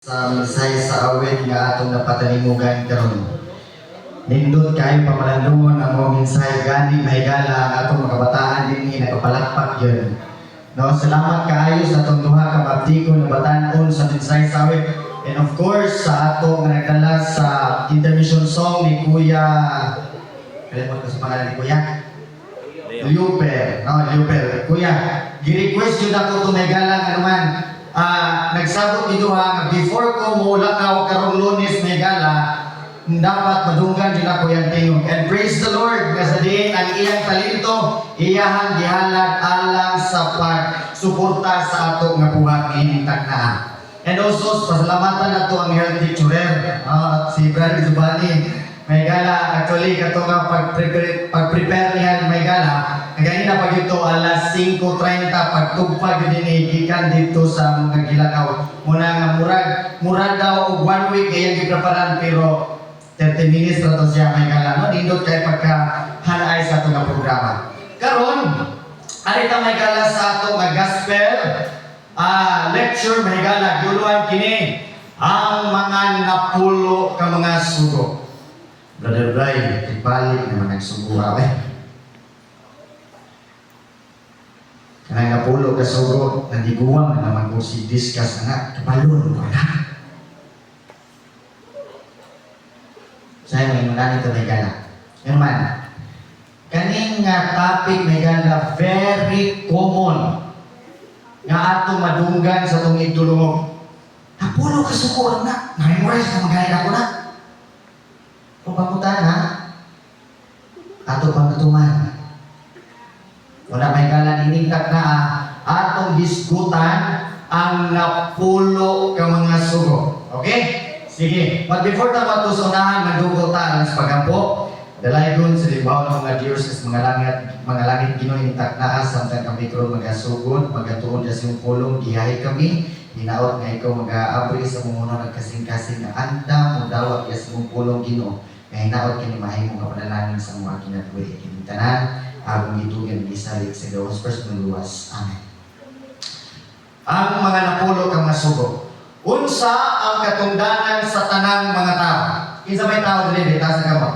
sa minsay sa awit nga atong napatalimugan karon. Nindot kayo pamalandungon ang mga minsay gani mahigala ang atong mga kabataan dinhi nakapalakpak yun. No, salamat kaayo sa atong duha ka baptiko na batan-on sa minsay sa awit. And of course sa atong nagdala sa intermission song ni Kuya, kalimot ko sa pangalan ni Kuya Liuper. No, Liuper. Kuya, gi-request yun ako itong megalang anuman. Nagsabot ni Duha nga before ko mulakaw karong Lunes megala, dapat madunggan yun ako yung tingog. And praise the Lord, kasi din ang iyang talento, iyahan gihalag alang sa pagsuporta sa ato nga buhat ng tagnaan. And also, pasalamatan na to ang health teacher at si Brother Zubani. May gala, actually, kato nga pag-prepare niya may gala, ganina pag ito alas 5:30 pagtugpag yun ikikan dito sa mga Gilakaw. Muna nga murag daw og 1 week kayang gipreparan pero 30 minutes na to siya may gala. No? Nindot kay pagka-hanay sa ito nga programa. Karon, arita may gala sa ato nga gospel lecture may gala. Guluhan kini ang mga napulo ka mga sugo. Brother Brian, ibalik naman nagsubuha Kanang napulo ka sugo, nandiguang na naman ko si discuss na kapalun ko na. Saya may muna nito may gala. Yan man, kaning nga topic may gala very common nga ato madunggan sa itong idulungog. Napulo ka sugo na, na-memorize ka magaling ako na. Pamutan ha, ato pangatuman. Wala may galan iningkat na atong hisgutan ang napulo ka mga sugo. Okay? Sige. But before ta matusunahan, magdugol ta ang pagampo. Dalaygon sa libaw ng mga Diyos sa mga langit Ginoo iningkat na samtang kami karon magasugod, magatuon sa imong pulong gihay kami. Hinaot nga ikaw mag-aabri sa mumuno ng kasing-kasing na anda mo dawat sa imong pulong Ginoo. Kaya hinaot kini mahimong kapanalangin sa mga kinatwi. Kinitanan, agong itugan gisalig sa gawas personal luwas. Amen. Ang mga napulo kang masugo. Unsa ang katungdanan sa tanang mga tao? Kinsa may tao dili bitaas sa kamot.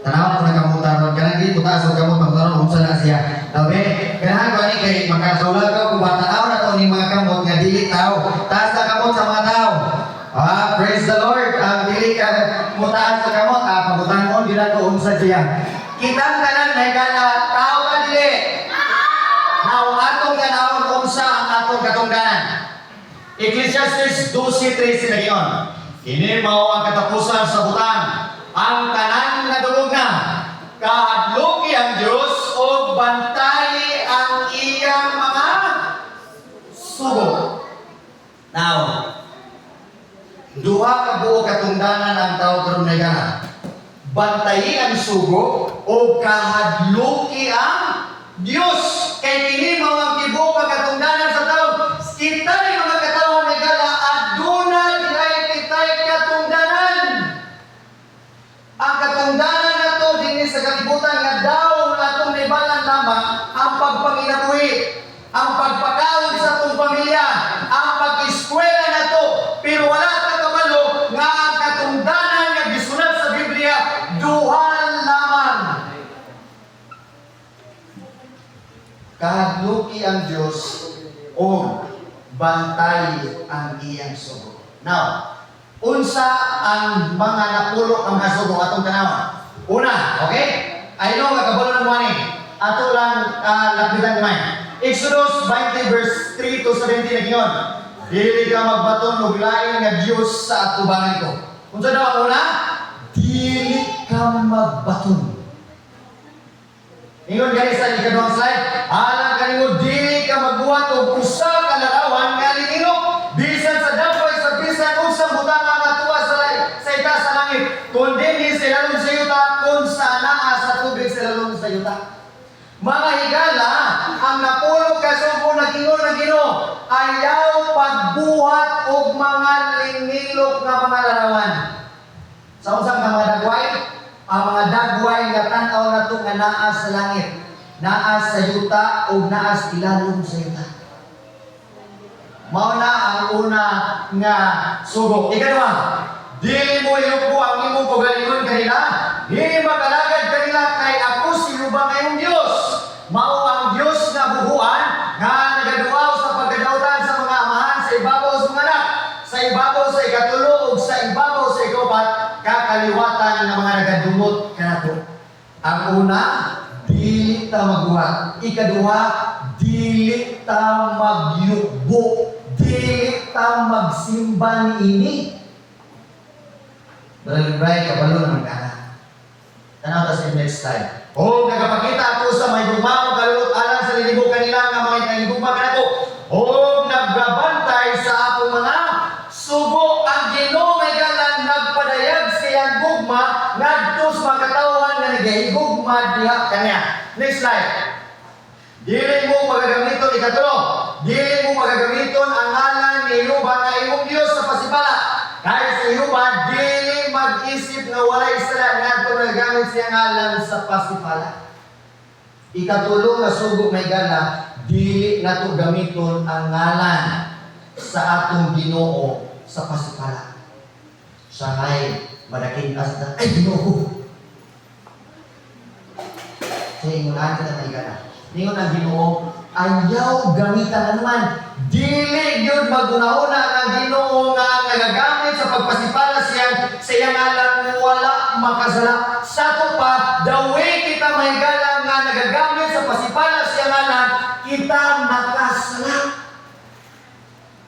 Tanaw ko na kamutan ron kanang dili bitaas sa kamot pagkaron unsa na siya. Dabe, kanahan ko ani kay makasulag ka kung tanaw na to ni mga kamot nga dili tao. Taas sa kamot sa mga tao. Praise the Lord. Ang dili ka mutaas sa kamot, pabutan mo dila ko unsa siya. Kitang tanan may gala tao ka dili. Now atong ganawon unsa ang atong katungdanan. Ecclesiastes 12:13 nagyon. Kini mao ang katapusan sa butang. Ang tanan nga dungog na kahadloki ang Dios o bantay ang iyang mga sugo. Now, duha ka buo katungdanan ang tao karon may gana. Bantayi ang sugo o kahadluki ang Dios. Kay kini mao ang tibuok nga katungdanan sa tao. Kita ni mga katawhan may gana aduna diay kitay katungdanan. Ang katungdanan nato dinhi sa kalibutan nga daw atong nibalan lamang ang pagpanginabuhi, ang pagpakaon sa atong pamilya, ang pag-eskwela nato, pero wala nga ang katungdanan nga gisunod sa Biblia duhan lamang. Kahadluki ang Dios o bantay ang iyang sugo. Now, unsa ang mga napulo ang mga sugo atong tanaw? Una, okay? I know kakabalo ng money. Ato lang lapitan naman. Exodus 20 verse 3 to 17 na giyon. Dili ka magbaton og lain nga Dios sa atubangan ko. Unsa daw ang una? Dili ka magbaton. Ingon gani sa ikaduhang slide, alang kanimo dili ka magbuhat og usa ka larawan nga linilok bisan sa dapoy sa bisan unsang butang nga tuwa sa itaas sa langit. Kundi ni sa ilalong sa yuta kun sa naa sa tubig sa ilalong sa yuta. Mga higala, ang napulo ka sugo na Ginoo ayaw pagbuhat og mga linilok nga mga larawan. Sa unsang mga dagway, ang mga dagway nga tan-aw nato nga naa sa langit, naa sa yuta o naa sa ilalong sa yuta. Mao na ang una nga sugo. Ikaduha, dili mo ilupo ang imong kaugalingon kanila, dili magalagad kanila kay ako si Yehova nga imong Dios. Mao ang Dios nga buhuan nga nagaduaw sa pagkadautan sa mga amahan sa ibabaw sa mga anak, sa ibabaw sa ikatulo ug sa ibabaw sa ikapat kakaliwatan ng mga nagadumot kanato. Ang una, dili ta magbuhat. Ikaduha, dili ta magyugbo. Dili ta magsimba niini. Brother, kabalo naman ka na. Tanaw ta sa next slide. O nagapakita ako sa may gugma o kalulot alang sa lilibo kanila nga mga nagigugma kanato. O nagbabantay sa atong mga sugo ang Ginoo may galan nagpadayag sa iyang gugma ngadto sa mga katawhan nga nagahigugma diha kaniya. Next slide. Dili mo magagamiton ikatulo. Dili mo magagamiton ang ngalan ni Yehova nga imong Dios sa pasipala. Kaya sa Yehova dili mag-isip nga walay sala ngadto nagagamit siya ngalan sa pasipala. Ikatulo nga sugo may gala, dili nato gamiton ang ngalan sa atong Ginoo sa pasipala. Sahay madaking asda ay Ginoo. Sa ingunan kita may gala. Ningon ang Ginoo, ayaw gamitan naman. Dili yun magunahuna ang Ginoo nga nagagamit sa pagpasipala siya sa iyang alam wala makasala. Sa to pa, the way kita mahigala nga nagagamit sa pasipala sa iyang alam, kita makasala.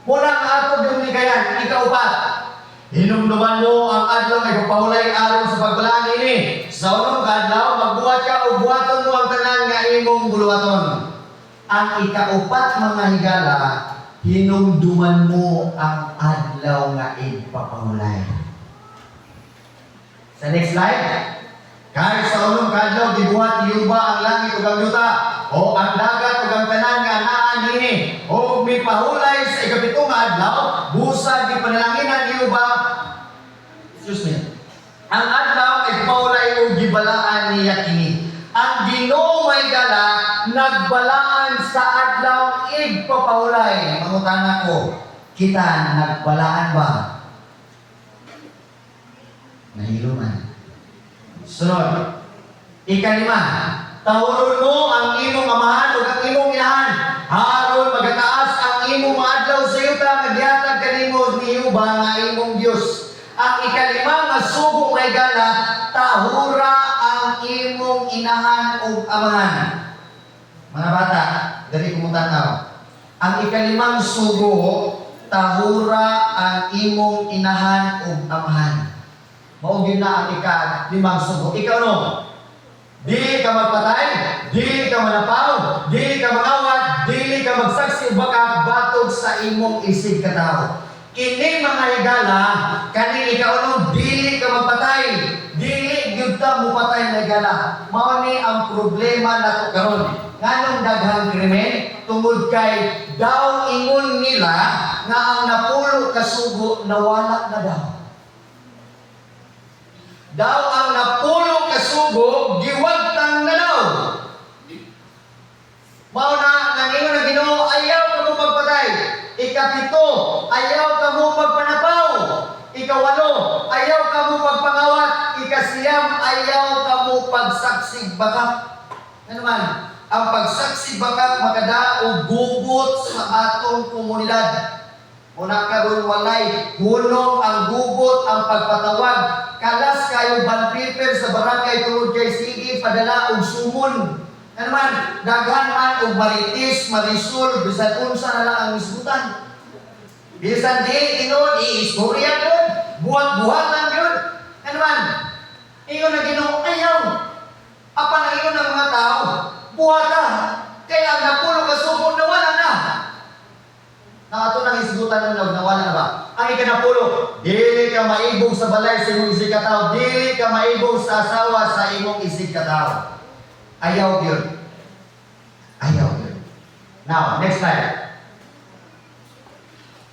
Muna ang ato yung ligayan, ikaw pa. Hinumduman mo ang adlaw nga ipapahulay aron sa pagbalaan ini. Sa unong kadlaw, magbuhat ka o buhaton mo ang tanan nga imong buluhaton. Ang ikaupat mga higala, hinumduman mo ang adlaw nga ipapahulay. Sa next slide. Kahit sa unong kadlaw, gibuhat Yehova ang langit ug ang yuta, o ang dagat ug ang tanan nga naa niini, o mipahulay sa ikapitong adlaw, busag gipanalangin Yehova. Excuse me. Ang adlaw ay paulay o gibalaan niya kini. Ang Ginoo may gala nagbalaan sa adlaw igpapahulay. Mangutana ko, kita nagbalaan ba? Nahilo man. Sunod. Ikalima, tahuron mo ang imong amahan ug ang imong inahan. Haron magataas ang imong mga adlaw sa yuta maghihatag kanimo ni Yehova nga imong Dios. Ang ikalima nga sugo may gala, tahura ang imong inahan ug amahan. Mga bata, dali ko tanaw. Ang ikalimang sugo, tahura ang imong inahan ug amahan. Mao gyud na ang ika-limang sugo. Ikaw no? Dili ka magpatay, dili ka manapaw, dili ka mangawat, dili ka magsaksi baka batog sa imong isig katao. Kini mga higala, kani ikaw no, dili ka magpatay, dili gyud ta mo patay na higala. Mao ni ang problema nato karon. Nganong daghang krimen tungod kay daw ingon nila nga ang napulo ka sugo nawala na daw. Daw ang napulo ka sugo giwagtang na daw. Mao na nangingon ang Ginoo, ayaw ka mo magpatay. Ikapito, ayaw ka mo magpanapaw. Ikawalo, ayaw ka mo magpangawat. Ikasiyam, ayaw ka mo pagsaksig bakat. Ano man? Ang pagsaksi bakat makadaog gugot sa atong komunidad. Una karon walay hulong ang gugot ang pagpatawag. Kalas kayo bond paper sa barangay tungod kay sige padala og sumon. Ano man, daghan man og maritis, marisol, bisan unsa na lang ang isgutan. Bisan di inon i-istorya yun, buhat-buhatan yun. Ano man, ingon na Ginoo ayaw. Apa na ingon ng mga tao? Buhata. Kaya ang napulo ka sumon nawala na. Ato nang isgutan ng nawala na ba? Ang ikanapulo, dili ka maibog sa balay sa imong isig katao, dili ka maibog sa asawa sa imong isig katao. Ayaw yun. Ayaw yun. Now, next slide.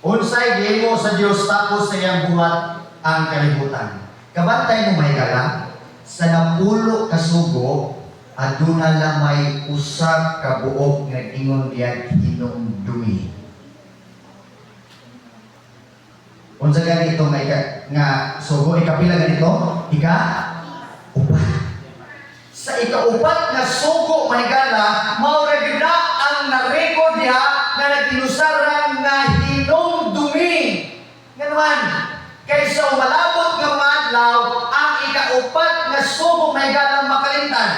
Unsay gihimo sa Dios tapos sa iyang buhat ang kalibutan. Kabantay mo may kala, sa napulo ka sugo, aduna lamay usa ka buok nga ingon diyan hinumdumi. Unsa ganito nga sugo ikapila ganito? Upat. Sa ikaupat nga sugo mahigala mao ra gyud na ang na-record diha nga nagtinusaran nga hinumdumi. Nganuman kay sa umalabot nga madlaw ang ikaupat nga sugo mahigala makalimtan.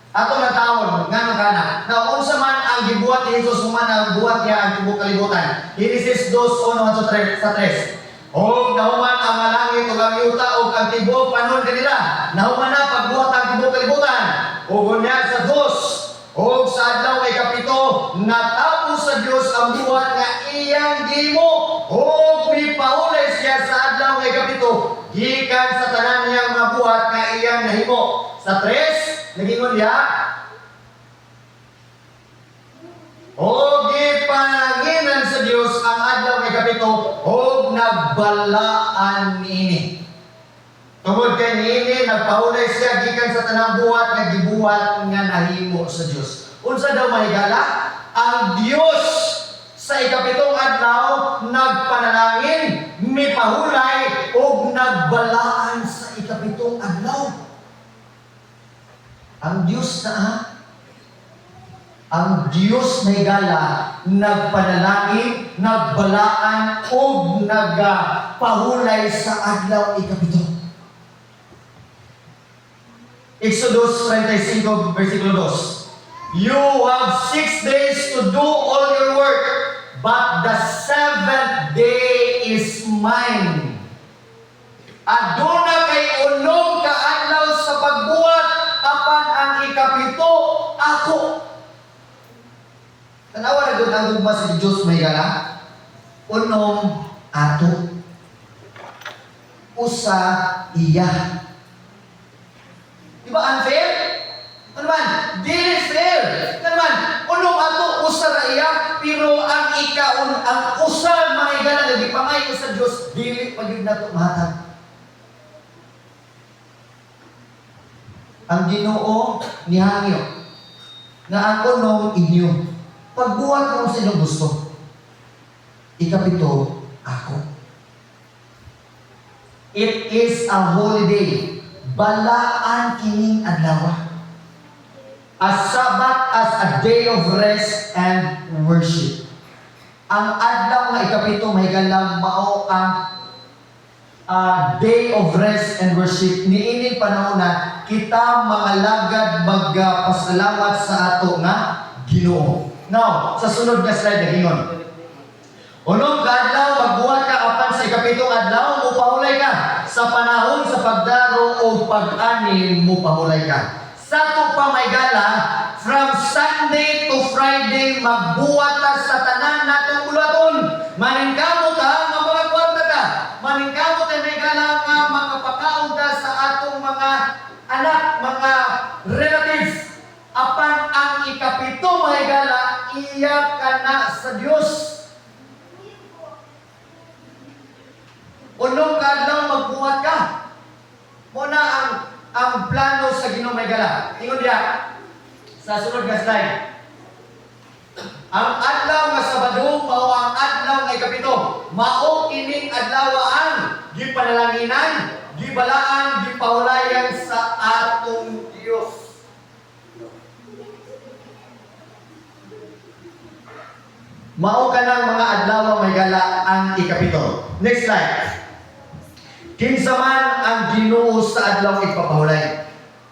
Ato na taon, nga kana. Na unsa man ang gibuhat ni Jesus human ang buhat niya ang tibuok kalibutan. Genesis 2:1-3 sa 3. O nahuman ang malangit ug ang yuta ug ang tibuok panon kanila. Nahuman na pagbuhat ang tibuok kalibutan. Ug unya sa 2 ug sa adlaw kay kapito natapos sa Dios ang buhat nga iyang gihimo. Ug mipaulay siya sa adlaw kay kapito gikan sa tanan niyang mga buhat nga iyang nahimo. Sa 3 nagingon niya, o gipananginan sa Dios ang adlaw kay kapito o nagbalaan niini. Tungod kay niini nagpahulay siya gikan sa tanang buhat nga gibuhat nga nahimo sa Dios. Unsa daw mahigala? Ang Dios sa ikapitong adlaw nagpanalangin, mipahulay o nagbalaan sa ikapitong adlaw. Ang Diyos ang Diyos may gala, nagpanalangin, nagbalaan, o nagpahulay sa adlaw ikapito. Exodus 35, versikulo 2. You have 6 days to do all your work, but the 7th day is mine. Aduna kay unom ka adlaw sa pagbuhat, apan ang ikapito ako. Tanawa na doon ang gugma sa Diyos may gala. Unom ato. Usa iya. Di ba unfair? Ano man? Dili fair. Ano man? Unom ato, usa ra iya, pero ang ang usa may gala nga gipangayo sa Dios dili pa gyud nato mahatag. Ang Ginoo nihangyo na ang unom inyo. Pagbuhat mo sa inyong gusto. Ikapito, ako. It is a holiday. Balaan kining adlaw. A Sabbath as a day of rest and worship. Ang adlaw nga ikapito mahigala mao ang day of rest and worship. Niining panahon na kita mga lagad magpasalamat sa ato nga Ginoo. Now, sa sunod na slide na gingon. Unong kadlaw magbuhat ka apan sa ikapitong adlaw mupahulay ka. Sa panahon sa pagdaro o pag-ani mupahulay ka. Sa ato pa may gala, from Sunday to Friday magbuhat ka sa tanan natong bulaton. Maningkamot ka nga mga kwarta ka. Maningkamot ay may gala nga makapakaon ka sa atong mga anak, mga relatives. Apan ang ikapito may gala, iyak ka na sa Diyos. Unong kadlaw magbuhat ka. Muna ang plano sa Ginoo may gala. Ingon diya sa sunod nga slide. Ang adlaw nga Sabado mao ang adlaw nga ikapito. Mao kining adlawaan gipanalanginan, gibalaan, gipahulayan sa atong Dios. Mao ka ng mga adlaw may gala ang ikapito. Next slide. Kinsa man ang Ginoo sa adlaw ipapahulay.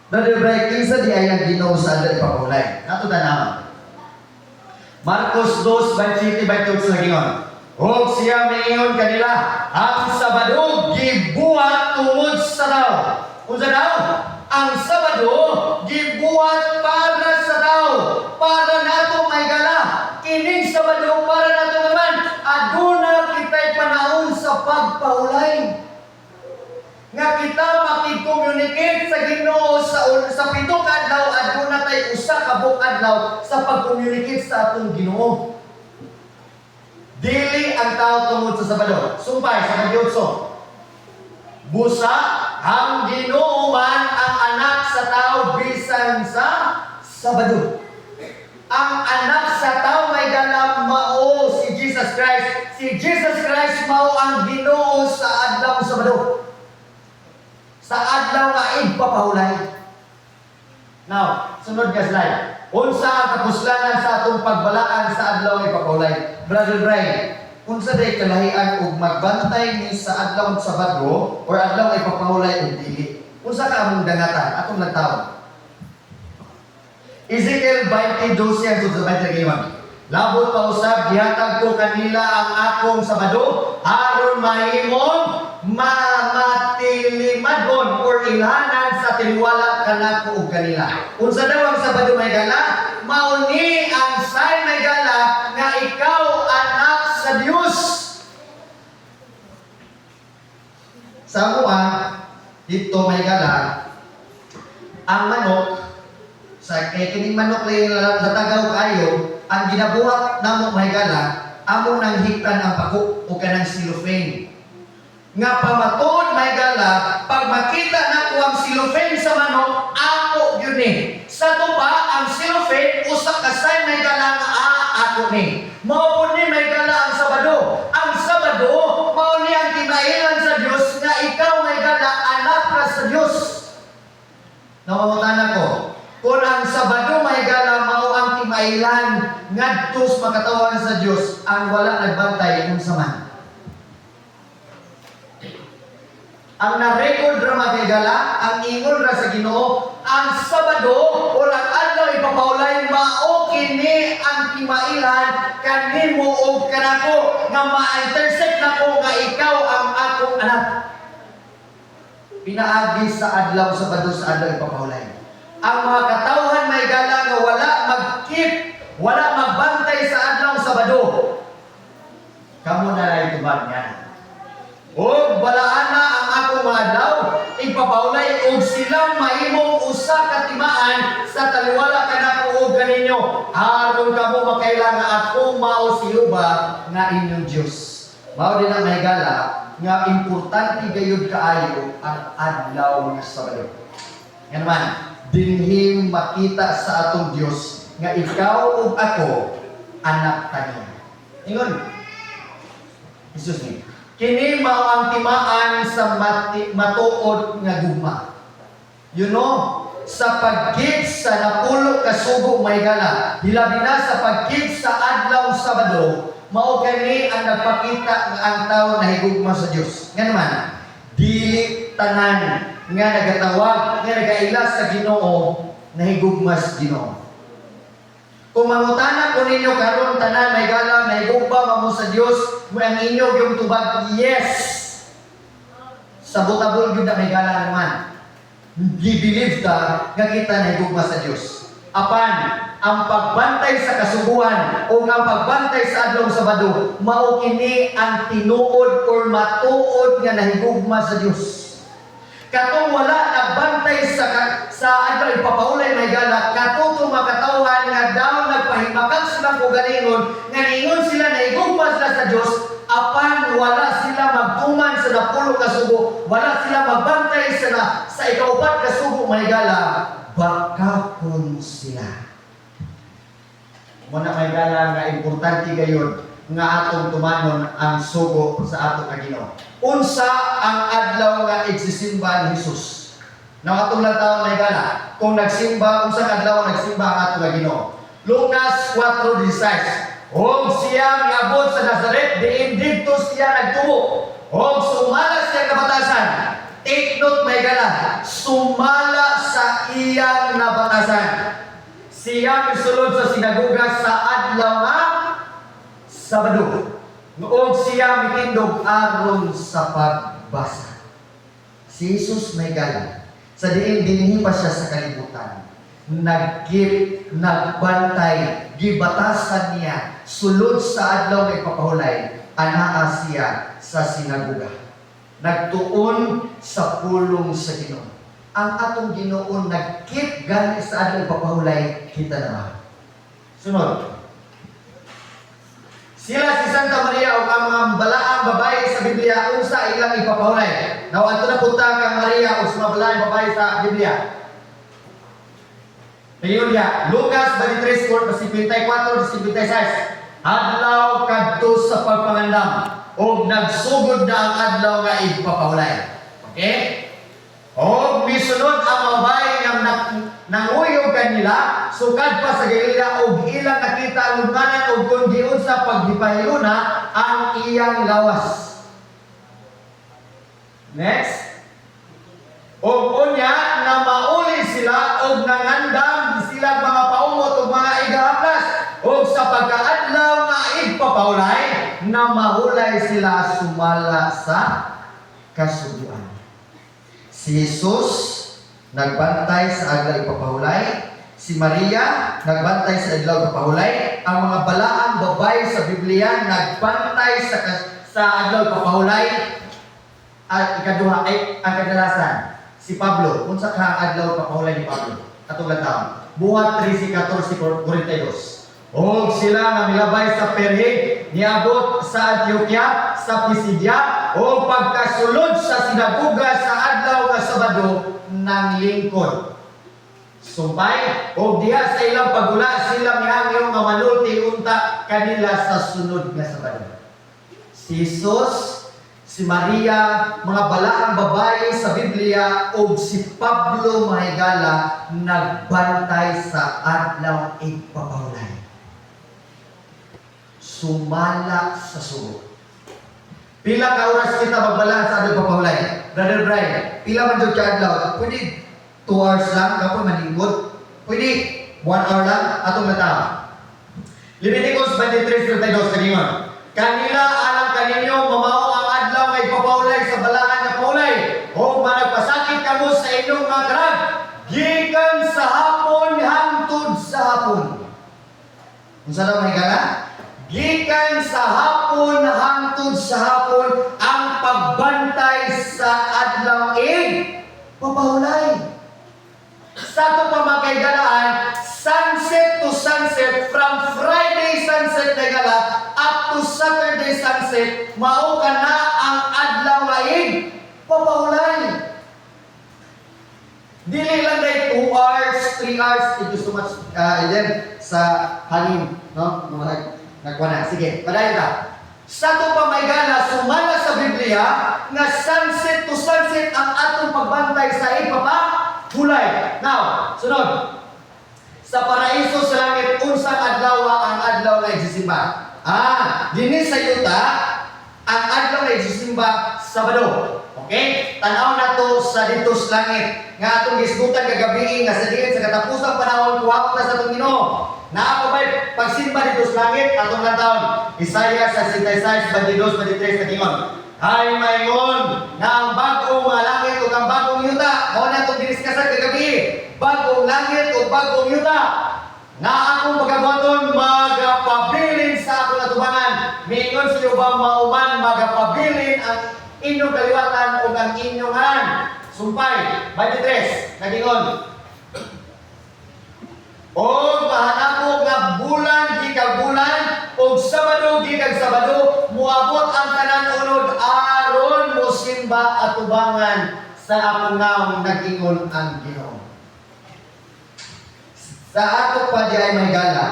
Brother Bray, kinsa di ay ang Ginoo sa adlaw ipapahulay? Nato tanawa. Marcos 2:27 sa gingon. Og siya miingon kanila, ang Sabado gibuhat tungod sa daw. Unsa daw? Ang Sabado gibuhat para sa daw, para nato may gala. Kining Sabado para nato naman aduna kitay panahon sa pagpahulay. Nga kita makig-communicate sa Ginoo sa pitong adlaw aduna tay usa ka buok adlaw sa pag-communicate sa atong Ginoo. Dili ang tao tungod sa Sabado. Sumpay sa Diyoso. Busa ang Ginoo man ang anak sa tao bisan sa Sabado. Ang anak sa tao may gala mao si Jesus Christ. Si Jesus Christ mao ang Ginoo sa adlaw Sabado. Sa adlaw nga igpapahulay. Now, sunod nga slide. Unsa ang kapuslanan sa atong pagbalaan sa adlaw nga igpapahulay? Brother Brian, unsa day kalahian og magbantay ni sa adlaw Sabado or adlaw nga igpapahulay og dili? Unsa ka among dangatan atong nagtawo? Ezekiel 20:12 ang sa 20 labot pa usab gihatag ko kanila ang akong Sabado aron mahimong matilimadon or ilhanan sa tiliwala kanako ug kanila. Unsa daw ang Sabado may gala? Mao ni ang sign may gala nga ikaw anak sa Dios. Sa mua dito may gala ang manok sa kining manok lay latagaw kayo ang ginabuhat namo may gala amo nang hiktan ang pako o kanang cellophane nga pamatud may gala pag makita nako ang cellophane sa manok ako gyud ni sa tuba ang cellophane usa ka sign may gala nga ako ni mao ni may gala ang Sabado mao ni ang kinailan sa Dios nga ikaw may gala anak ka sa Dios. Nawamutan ako kung ang Sabado may gala mao ang timailan ngadto makatawan sa Dios ang wala nagbantay kung saman. Ang na-record ra magigala ang ingon ra sa Ginoo ang Sabado o ang adlaw ipapahulay mao kini ang timailan kanimo ug kanako nga ma-intersect nako nga ikaw ang akong anak. Pinaagi sa adlaw Sabado sa adlaw ipapahulay. Ang mga katawhan may gala nga wala mag-keep, wala magbantay sa adlaw Sabado. Kamo na lang itubag niya. O balaan na ang akong mga adlaw, ipapahulay og silang mahimong usa ka timaan sa taliwala kanako ug kaninyo. Aron kamo makailang nga ako mao si Jehova nga inyong Dios. Mao din ang may gala nga importante gayud kaayo ang adlaw nga Sabado. Yan naman, dinhi makita sa atong Dios nga ikaw ug ako anak kaniya. Ingon. Jesus ni. Kini mao ang timaan sa matuod nga gugma. You know, sa pagkit sa napulo ka sugo may gala, hilabi na sa pagkit sa adlaw Sabado, mao kani ang nagpakita nga ang tawo nahigugma sa Dios. Nga naman, dili tanan nga nagatawag nga nagaila sa Ginoo nahigugma sa Ginoo. Kung mangutana ko ninyo karon tanan may gala nahigugma mo sa Dios, mo ang inyo yung tubag yes. Sabot-abol gyud may gala naman. Gi-believe ta nga kita nahigugma sa Dios. Apan ang pagbantay sa kasuguan o ang pagbantay sa adlaw Sabado mao kini ang tinuod or matuod nga nahigugma sa Dios. Katong wala nagbantay sa adlaw ipapahulay may gala, katong makatawhan nga daw nagpahimakak sila ko ganingon nga ningon sila nahigugma sila sa Dios apan wala sila magtuman sa napulo ka sugo, wala sila magbantay sa ikaupat ka sugo may gala, bakakon sila. Muna may gala nga importante gayon nga atong tumanon ang sugo sa atong Ginoo. Unsa ang adlaw nga igsisimba ni Jesus? Nakatong lang taon may gala. Kung nagsimba, unsa ang adlaw nagsimba ang atong Ginoo? Lucas 4:16. Og siya miabot sa Nazaret, diin didto siya nagtubo. Og sumala siya kabatasan. Take note may gala. Sumala sa iyang nabatasan. Siya misulod sa sinagoga sa adlaw nga Sabado. Noong siya mitindog aron sa pagbasa. Si Jesus may gala. Sa diin dinhi pa siya sa kalibutan. Nagkip, nagbantay, gibatasan niya, sulod sa adlaw nga ipapahulay, anaa siya sa sinagoga. Nagtuon sa pulong sa Ginoo. Ang atong Ginoo nagkip gani sa adlaw ipapahulay, kita naman. Sunod. Sila si Santa Maria o ang mga balaang babae sa Biblia unsa ilang ipapahulay. Now ato na punta kang Maria o sa mga balaang babae sa Biblia. Ngayon ya, Lucas 23:54-56. Adlaw kadto sa pagpangandam o nagsugod na ang adlaw nga igpapahulay. Okay? O misunod ang mga bahay nga nanguyog kanila, sukad pa sa Galilea o ilang nakita ang lugnanan o kung giun sa paghipahiluna ang iyang lawas. Next. O unya na mauli sila o nangandam sila mga paumot o mga igahaplas o sa pagkaadlaw nga igpapahulay na mahulay sila sumala sa kasuguan. Si Jesus nagbantay sa adlaw ipapahulay, si Maria nagbantay sa adlaw ipapahulay, ang mga balaang babae sa Biblia nagbantay sa adlaw ipapahulay. At ikaduha ay ang kadalasan si Pablo, unsa ka adlaw ipapahulay ni Pablo atong taon. Buhat 13:14-42. Og sila nga milabay sa Perge, niabot sa Antioquia, sa Pisidia, o pagkasulod sa sinagoga sa adlaw nga Sabado ng lingkod. Sumpay, o diha sa ilang pagula sila mihangyo nga manulti unta kanila sa sunod nga Sabado. Si Jesus, si Maria, mga balaang babae sa Biblia, o si Pablo mahigala nagbantay sa adlaw igpapahulay. Sumala sa sugo. Pila ka oras kita magbala sa adlaw papahulay? Brother Brian, pila man jud ka adlaw? Pwede 2 hours lang kapon maningkod. Pwede 1 hour lang atong mata. Leviticus 23:32 kaningon. Kanila alang kaninyo mamao ang adlaw nga ipapahulay sa balaan nga paulay. O managpasakit kamo sa inyong mga karag gikan sa hapon hangtod sa hapon. Unsa daw mahigala? Gikan sa hapon hangtod sa hapon ang pagbantay sa adlaw papahulay. Sa ito pa makaigalaan, sunset to sunset, from Friday sunset na gala up to Saturday sunset, mao ka na ang adlaw papahulay. Dili lang dahil 2 hours, 3 hours, it is too much sa hangin, no? Nagwana. Sige, padayon ka. Sa ito pa may gana, sumala sa Biblia na sunset to sunset ang atong pagbantay sa ipapahulay. Now, sunod. Sa paraiso sa langit, unsang adlaw ang adlaw na igsisimba. Dini sa yuta, ang adlaw na igsisimba Sabado. Okay? Tanaw na to sa dito sa langit. Nga atong gisgutan kagabi nga sa diin sa katapusang panahon kuwako na sa atong Ginoo. Naapabay pagsimba dito sa langit atong natawon. Isaiah 66:22-23 katingon. Ay maingon na ang bagong mga langit o ang bagong yuta. Mao na itong diniskasan kagabi. Bagong langit o bagong yuta. Na akong pagkabuhaton magapabilin sa akong atubangan. Mingon sa iyo ba mauman magapabilin ang inyong kaliwatan o ang inyong hanan. Sumpay, 23, nagingon. O mahanapog nga bulan, gikag bulan, o Sabado, gikag Sabado, muabot ang tanan unod, aron mo simba at tubangan sa akong naong nagingon ang Ginoo. Sa ato pa di ay may gala,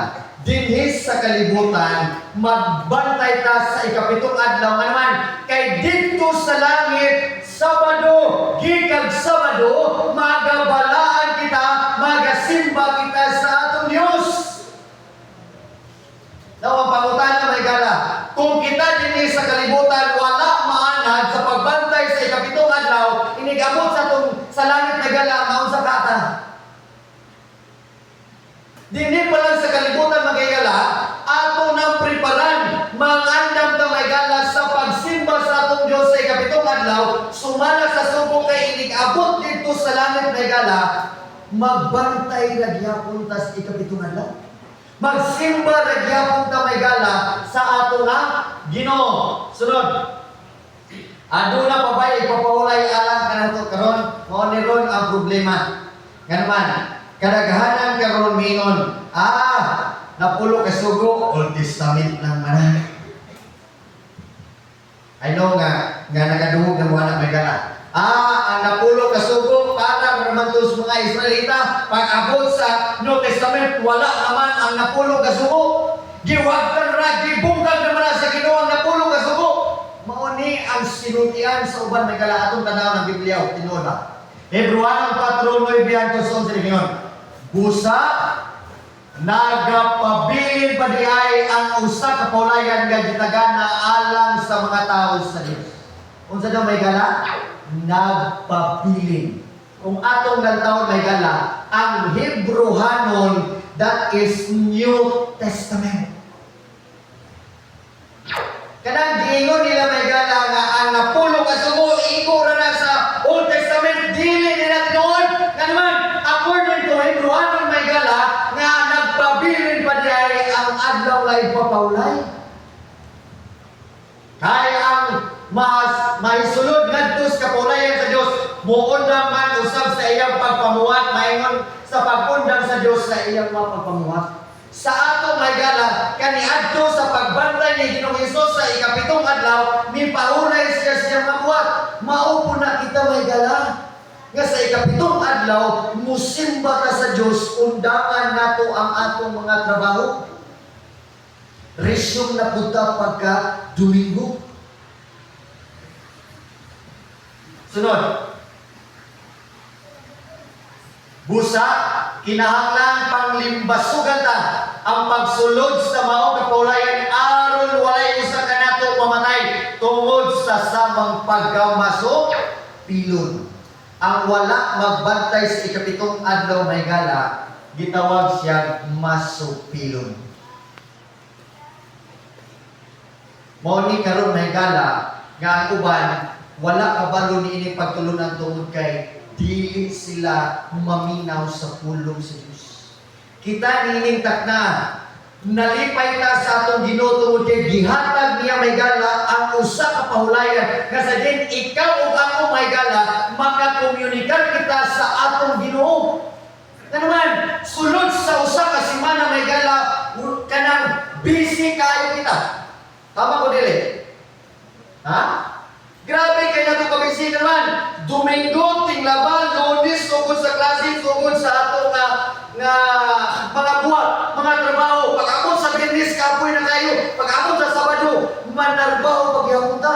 dinhis sa kalibutan, magbantay ta sa ikapitong adlaw nga naman, kay dito sa langit, Sabado, gikag Sabado, magabalaan kita, magasimba kita sa atong Diyos. Now, ang pangutana may gala, kung kita dinhi sa kalibutan, wala maanad sa pagbantay sa ikapitong adlaw, inigabot sa langit na gala, maun sa kata. Dinhi pa lang sa kalibutan magigala, ato nang preparan, mangandam ta may gala sa pagsimba sa atong Diyos sa ikapitong adlaw, sumala sa subok kay inigabot dito sa langit may gala, magbantay na gyapon ta sa ikapitong adlaw. Magsimba na gyapon ta may gala sa ato nga Ginoo. Sunod. Aduna pa ba ipapahulay alang kanato karon? Mao ni ron ang problema. Nga naman, kadaghanan karon mingon, napulo ka sugo, Old Testament lang man. I know nga nakaduhog ng mga may gala. Ang napulo ka sugo para naman to sa mga mga Israelita pag-abot sa New Testament wala naman ang napulong ka sugo. Giwagtan ra gibungkag naman na sa Ginoo ang napulong ka sugo. Mao ni ang sinultian sa uban may kala atong tanaw ng Biblia tinuod ba. Hebreano 4:9 hangtod 11 ingon. Busa nagapabilin pa di ay ang usa ka paulayan nga gitagana alang sa mga tao sa Dios. Unsa daw may gala? Nagpabilin. Kung atong lantaw may gala, ang Hebrewanon that is New Testament. Kanang giingon nila may gala nga ang napulo ka sugo iko ra na sa Old Testament dili nila tinuod nga naman according to Hebrewanon may gala nga nagpabilin pa diay ang adlaw lay papaulay. Kaya ang mahisulod ngadto sa kapaulayan sa Dios muundang man usab sa iyang pagpamuhat maingon sa pagundang sa Dios sa iyang pagpamuhat. Sa ato may gala kaniadto sa pagbantay ni Ginoong Hesus sa ikapitong adlaw ni paulay siya siyang mabuhat. Maupo na kita may gala nga sa ikapitong adlaw musimba ta sa Dios undangan nato ang atong mga trabaho. Resume na punta pagka Domingo. Sunod. Busa, kinahanglan panglimbasugan ta ang pagsulod sa mao nga paulayan aron walay usa kanato mamatay tungod sa samang pagkamaso pilon. Ang wala magbantay sa ikapitong adlaw may gala gitawag siya masupilon. Mao ni karon may gala nga ang uban wala kabalo niini pagtulunan tungod kay dili sila maminaw sa pulong sa Dios. Kita nining takna nalipay ta sa atong Ginoo tungod kay gihatag niya may gala ang usa ka pahulayan nga sa din ikaw ug ako may gala makakomunikar kita sa atong Ginoo. Nga naman sulod sa usa ka semana may gala kanang busy kayo kita. Tama ko dili? Ha? Grabe kay nato kabisi naman. Domingo tinglaban, Lunes sugod sa klase, sugod sa ato nga mga buhat, mga trabaho. Pag-abot sa Biyernes kapoy na kayo. Pag-abot sa Sabado, manarbaho pagyapon ta.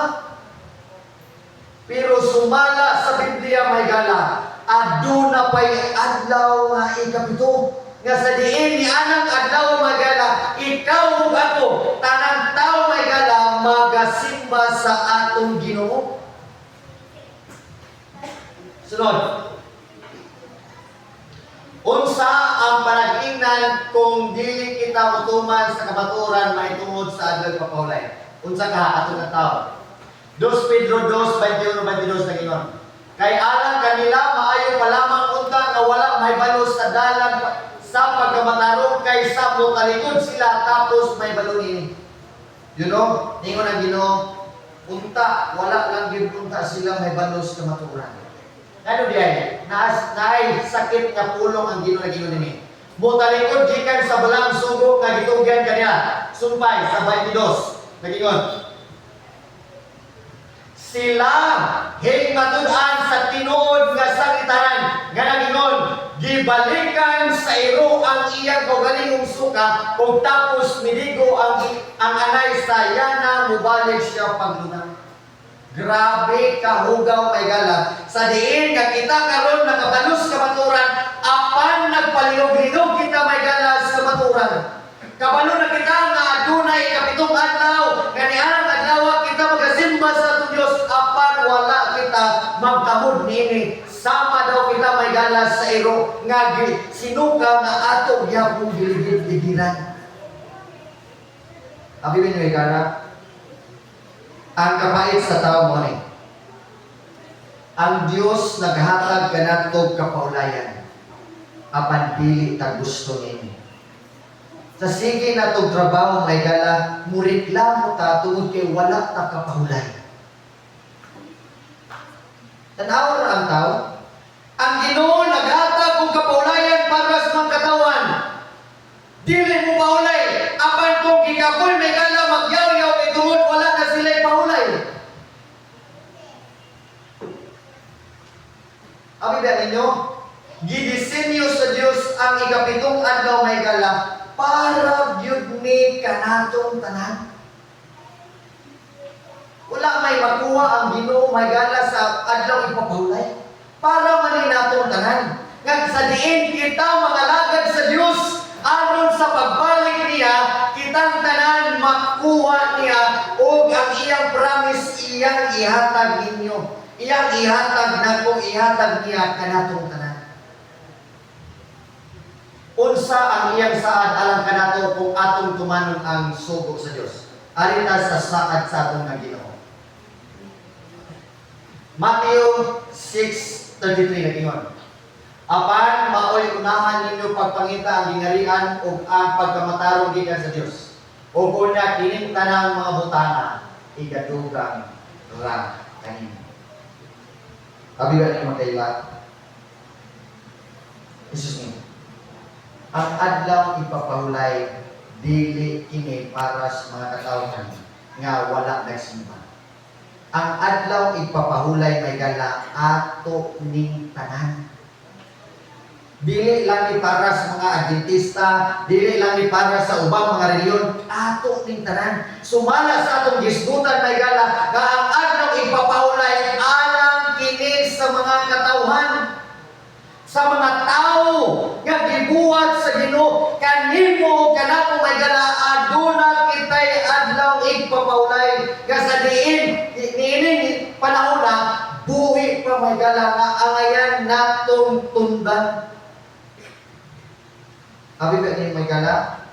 Pero sumala sa Biblia may gala, aduna pay adlaw nga ikapito. Nga sa diin ni anang adlaw may gala, ikaw ug ako, tanang tao may gala magasimba sa atong Ginoo. Sunod. Unsa ang panag-ingnan kung dili kita utuman sa kabaturan maitungod sa adlaw papaulay? Unsa ka ato nga tao? 2 Pedro 2:21-22 na ginon. Kay alang kanila maayo pa lamang unta nga wala mahibalo sa dalan sa pagkamatarong kay sa motalikod sila tapos may balo nini. You know, ningon ang Ginoo, unta wala lang gyud unta sila may balo sa kamaturan. Ano diay? Naay sakit nga pulong ang Ginoo na Ginoo nini. Motalikod gikan sa balang sugo nga gitugyan kaniya. Sumpay sa 22. Nagingon. Sila hingmatud-an sa tinuod nga sangitan nga nagingon gibalikan sa iro ang iyang kaugalingong suka kung tapos miligo ang anay sa yana mubalik siya paglunang. Grabe kahugaw may gala sa diin nga kita karon nakabalos sa maturan apan nagpalihog-lihog kita may gala sa maturan. Kabalo na kita nga adunay kapitong adlaw nga nianang adlaw kita magasimba sa atong Dios apan wala kita magkamod niini. Sama daw kita may galas sa iro nga sinuka nga ato gyapon giligid-ligiran. Abi binyo ikana ang kapait sa tao mo ni. Ang Dios naghatag kanadtog kapaulayan apan dili ta gusto nini. Sa sige na itong trabaho may gala, mureklamo ta tungod kay wala ta kapahulay. Tanaw ra ang tao. Ang Ginoo naghatag og kapahulayan para sa mga katawan. Dili mo pahulay. Apan kung gikapoy may gala magyaw-yaw kay tungod wala na sila pahulay. Abi ba ninyo? Gidisenyo sa Dios ang ikapitong adlaw may gala para gyud ni kanatong tanan. Wala may makuha ang Ginoo may gala sa adlaw ipapahulay para man natong tanan. Nga sa diin kita mga lagad sa Dios aron sa pagbalik niya kitang tanan makuha niya o ang iyang promise iyang ihatag ninyo. Iyang ihatag nako ihatag niya kanatong tanan. Unsa ang iyang saad alang kanato kung atong tumanon ang sugo sa Dios. Ari ta sa saad sa atong nga Ginoo. Matthew 6:33 nagingon. Apan maoy unahan ninyo pagpangita ang gingarian ug ang pagkamatarong gikan sa Dios. O kunya kining tanang mga butana igadugang ra kanino. Abigan ni magkailat. Jesus ni. Ang adlaw ipapahulay dili kini para sa mga katawhan nga wala nagsimba. Ang adlaw ipapahulay may gala ato ning tanan. Dili lang ni para sa mga Adventista, dili lang ni para sa ubang mga reliyon, ato ning tanan. Sumala sa atong gisgutan may gala nga ang adlaw ipapahulay alang kini sa mga katawhan, sa mga tao nga gibuhat sa Ginoo. Kanimo kanako may gala aduna kitay adlaw ipapahulay nga sa diin niining panahon na buhi pa may gala nga angayan natong tundan. Abi ba ni may gala?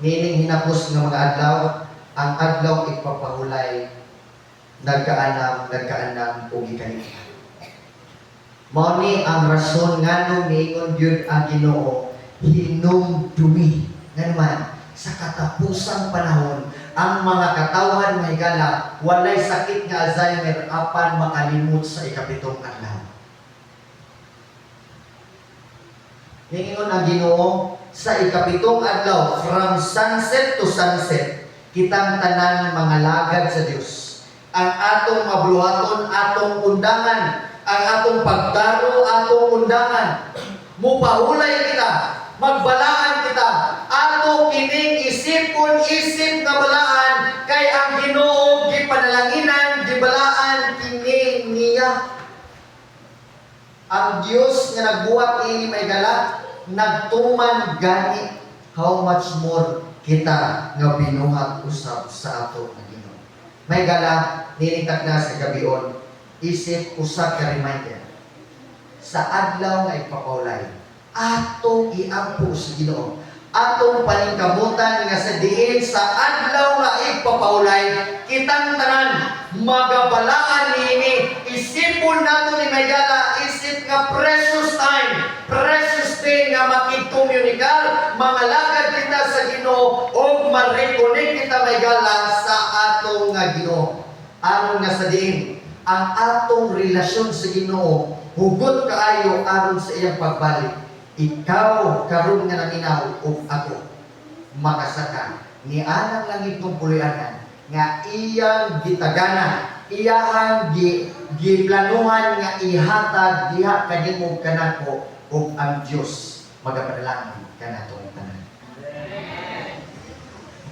Meaning hinapos ng mga adlaw, ang adlaw ipapahulay nagkaanam o gikanita. Mao ni ang rason nganong niingon gyud ang Ginoo hinumdumi nga naman sa katapusang panahon ang mga katawhan may gala walay sakit nga Alzheimer apan makalimot sa ikapitong adlaw. Ningon ang Ginoo sa ikapitong adlaw from sunset to sunset kitang tanan mga lagad sa Dios ang atong mabluhaton atong undangan ang atong pagdaro atong undangan mupahulay kita magbalaan kita ato kining isipon isip nga balaan kay ang Ginoo gipanalanginan gibalaan kini niya. Ang Dios nga nagbuhat ini may gala nagtuman gani how much more kita nga binuhat usab sa ato nga Ginoo. May gala ninitak na sa gabion isip usa ka reminder sa adlaw nga ipapahulay ato iampo sa Ginoo atong paningkamutan nga sa diin sa adlaw nga ipapahulay kitang tanan magabalaan niini isipon nato ni may gala isip nga precious time precious day nga makikomunikar mga lagad kita sa Ginoo o ma-reconnect kita may gala sa atong nga Ginoo aron nga sa diin ang atong relasyon sa Ginoo hugot kaayo aron sa iyang pagbalik. Ikaw karon nga naminaw ug ako makasaka ni anang langit kong puloy-anan nga iyang gitagana iyang giplanuhan nga ihatag diha kanimo kanako ug ang Dios magapadalangin kanatong tanan.